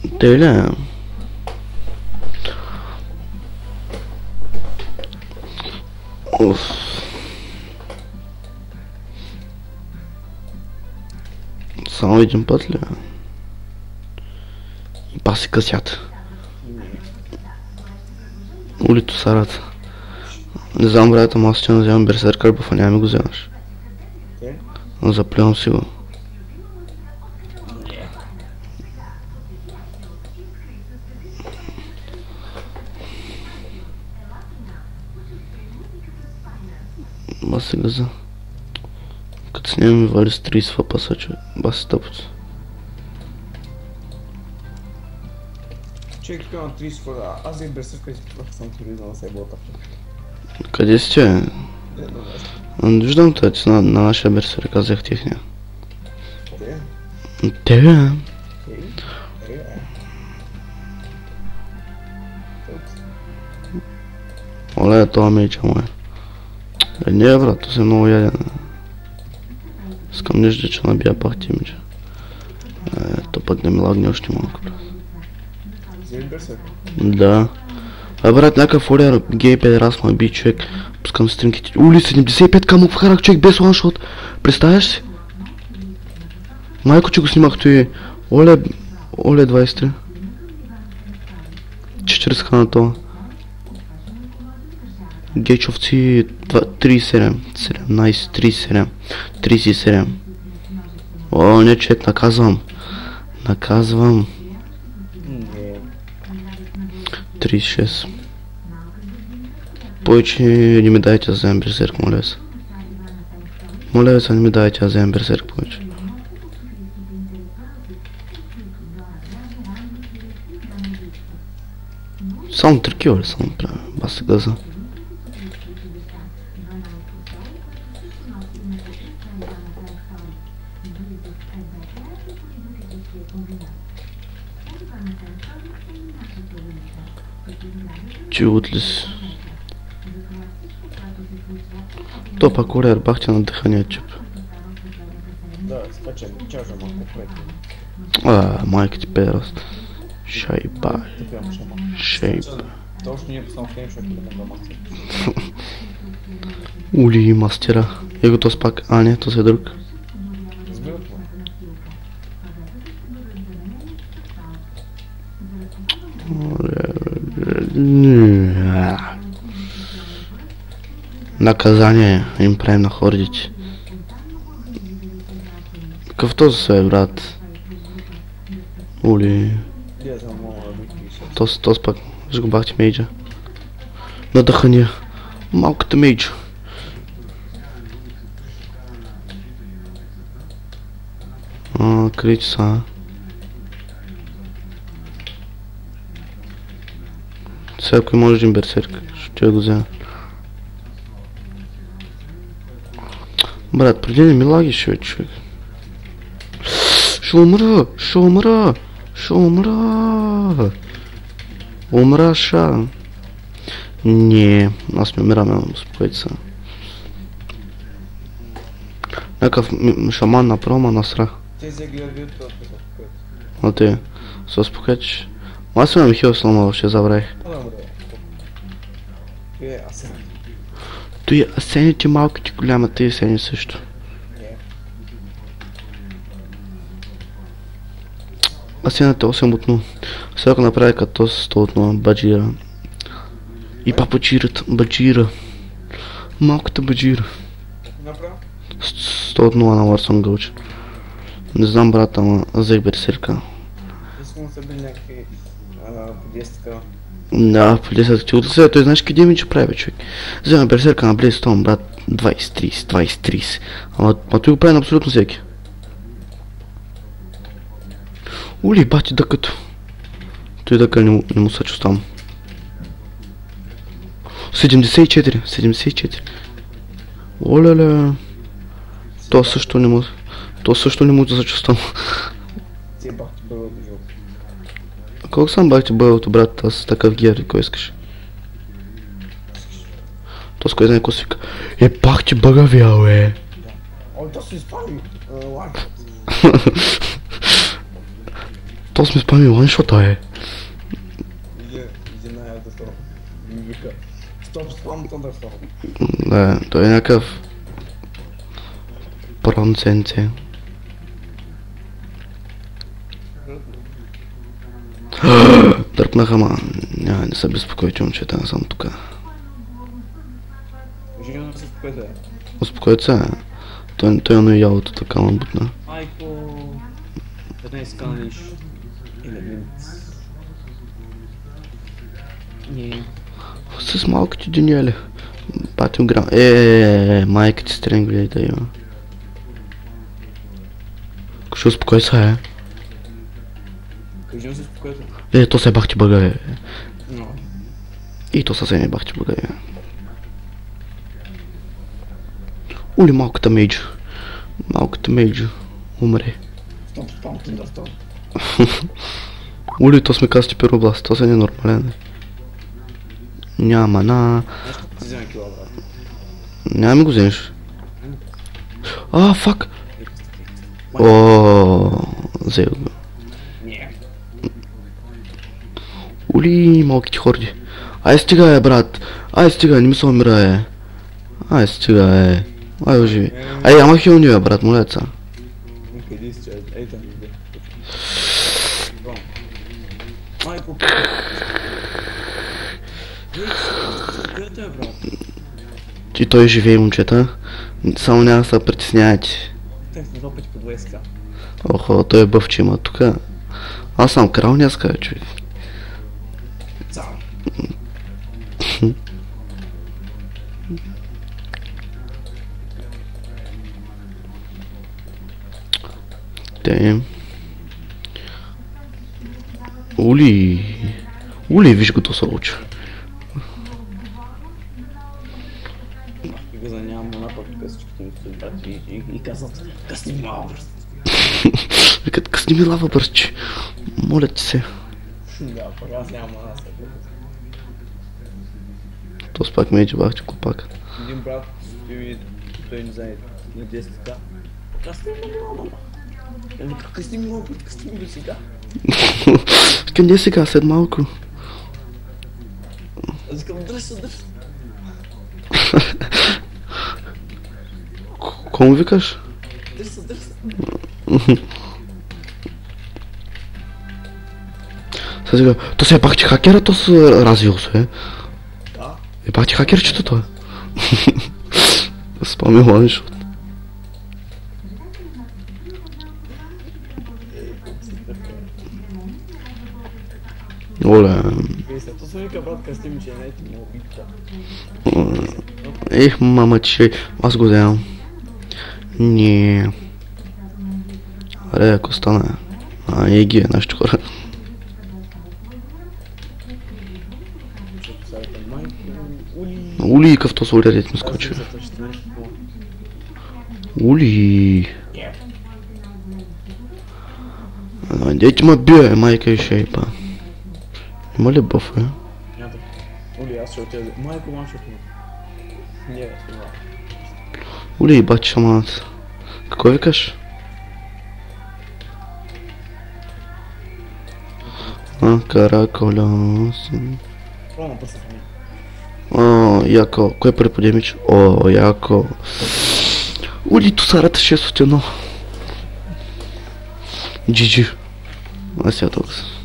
Öyle. Of. Само един път ли? И паси късят. Улито сарата. Не знам, брат, ама аз ще вземам берсеркър, бъфа, няма ми го вземаш. Заплювам си го. Баси газа. Като с нея ми вали с 30 фапаса, че баси тъпото. Човек тук на 30 фапаса, аз взех берсерка и спитвах съм туризма на сейбота. Къде си, че? Не виждам това, че на нашия берсерк, аз взех техния. Те, бе. Оле, това меча му е. Не, брат, то си много яден. Искам нещо, че набия пак ти меча. То пък да ми лагне още малко. Да. Брат, някакъв олер, гей педерас ма би човек. Пускам стримките. Ули, 75 камък вкарах човек без ланшот. Представяш си? Майко, че го снимах той. Оле 23. 40 на това. Гейчовци 37, 17, 37, 37. О, не, човек, наказвам. 36. Повече не ми дайте да вземем берсерк, моля се. Моля се, не ми дайте да вземем берсерк повече. Само 3 кила ли само правя? Баси газа. Чуват ли си? То пак олер, бахте на дъхания чип. Да, скачам, чажа малко пред. Майка ти педераст. Шайба. Шейп. Точно ние само хем, защото да мастер. Ули мастера. Его то пак. А не, то е друг. Разбират му. Наказание им правим на хордите. Какъв този све, брат? Ули. Тос пак. Виж го бахти мейджа. На дъхания. Малката мейджа. Крити са. Сега ако може един берсерк, ще го взема. Брат, преди не ми лагиш, човек. Ще умра. Умраша. Не, аз ми умираме, успокойте се. Някакъв шаман на прома насра. Тези гледат това се успокоят. А ти, се успокоиш. Аз имам хил слома, въобще забравих. Асен. Той асените малките голяма, тъй асени също. Асената 8 от 0. Сега ако направя като 100 от 0, баджира. И папачират, баджира. Малката баджира. 100 от 0 на Warzone гълче. Не знам, брат, ама взех берсерка. Искам са били някакви по 10 така. Да, по 10 ти от сега, той знаеш къде ми че прави, човек. Взема берсерка на Блейстон, брат, 20-30. Ама той го прави на абсолютно всеки. Ули, бати дъкато. Той дъка не му се чувствам. 74. Оле-ле. То също не му да се чувствам. Ти бахти бъл бижу. Колко съм бахти бълто, брат, аз такъв гер, кой искаш? То с кой знае ко свика. Бахти бъгавял, Ой, то се изпали. То сме спами ланшота е. Иди на ето стоп. Вика. Стоп, спам Thunderstorm. Да, той е някакъв... Пронценце. Дърпнаха, ма. Няма, не се безпокойте, момчета, не съм тука. Живо се спокойте. Успокойте се. Той е ялото така ма бутна. Айко. Къде сканиш? Елемент. Не. С малките денели. Патим грам. Майка ти стренгли да има. Ще успокой се, Живо се спокойте. То се бах ти бъга, Но. И то съвсем не бах ти бъга, Ули малката мейджа. Малката мейджа. Умре. Стоп, спам Thunderstorm. Ули, то сме касти пиробласт. То се не е нормален. Няма на... Нещо ти взема кила, брат. Няма ми го вземеш. Фак. Взел го. Не. Ули, малките хорди. Ай стига брат. Ай стига, не ми се умира Ай стига Ай оживи. Ай, ама хилни брат, молеца. Къде си, че? Ей там иде. Майко. Къде е, брат? И той живее, момчета. Само няма да се притеснявайте. Те сме два пъти по 20к. Охо, той е бъвче има тука. Аз съм крал днеска, човек. Цао. Те. Ули, виж го то се учи. И го занямам на пък късичките ми стои, брат, и казват, късни малко. Викат, късни ми лава бърче. Моля ти се. Да, пък аз нямам мана сега. То с пак мейджи бахте клопак. Един брат стои, той не знае, на 10к. Късни ми малко. Късни ми малко, късни ми до сега. Къде сега, след малко? Аз искам дръжа. Кому викаш? Дръжа. Сега, то се пак ти хакера, то се развил се. Да. Пак ти хакерчето той. Спомни ланшот. Оле. То се вика, брат, късни ми, че не е ти много битка. Мама че, аз го вземам. Не. Аре, ако стана. Еги е нашите хора. Ули, къв то се уля, дет ми скочи. Ули. Дети ма бие, майка и шейпа. Има ли бъф, Ули, аз ще отида. Майко, маншото му. Не, това. Ули, бачи шаманът. Какво викаш? Караколя. Пробвам пъсът ми. Яко. Кой е преподемич? Яко. Ули, ту сарата 6 от 1. GG. Аз я толкова.